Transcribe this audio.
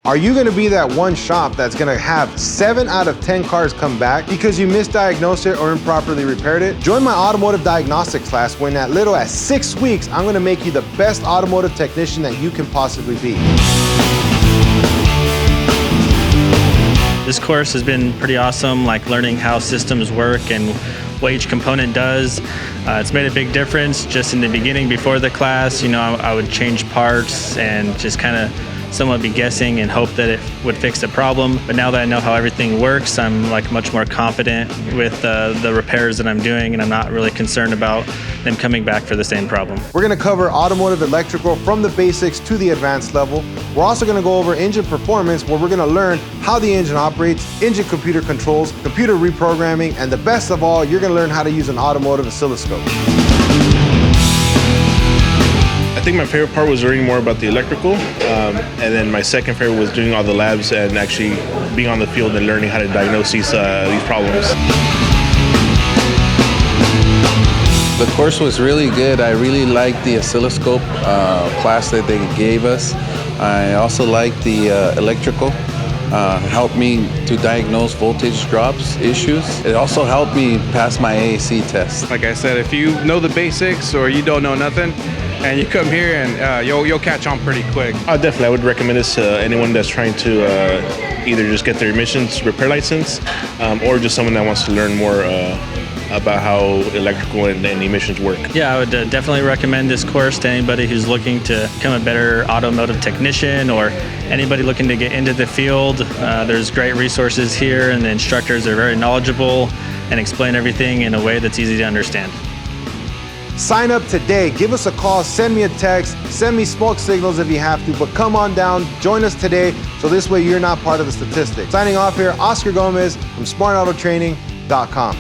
Are you gonna be that one shop that's gonna have 7 out of 10 cars come back because you misdiagnosed it or improperly repaired it? Join my automotive diagnostics class when at little as 6 weeks, I'm gonna make you the best automotive technician that you can possibly be. This course has been pretty awesome, like learning how systems work and what each component does. It's made a big difference just in the beginning before the class. You know, I would change parts and just kind of somewhat be guessing and hope that it would fix the problem. But now that I know how everything works, I'm like much more confident with the repairs that I'm doing, and I'm not really concerned about them coming back for the same problem. We're gonna cover automotive electrical from the basics to the advanced level. We're also gonna go over engine performance, where we're gonna learn how the engine operates, engine computer controls, computer reprogramming, and the best of all, you're gonna learn how to use an automotive oscilloscope. I think my favorite part was learning more about the electrical, and then my second favorite was doing all the labs and actually being on the field and learning how to diagnose these problems. The course was really good. I really liked the oscilloscope class that they gave us. I also liked the electrical. Helped me to diagnose voltage drops issues. It also helped me pass my AAC test. Like I said, if you know the basics or you don't know nothing, and you come here and you'll catch on pretty quick. Definitely, I would recommend this to anyone that's trying to either just get their emissions repair license or just someone that wants to learn more about how electrical and emissions work. Yeah, I would definitely recommend this course to anybody who's looking to become a better automotive technician or anybody looking to get into the field. There's great resources here, and the instructors are very knowledgeable and explain everything in a way that's easy to understand. Sign up today, give us a call, send me a text, send me smoke signals if you have to, but come on down, join us today, so this way you're not part of the statistics. Signing off here, Oscar Gomez from smartautotraining.com.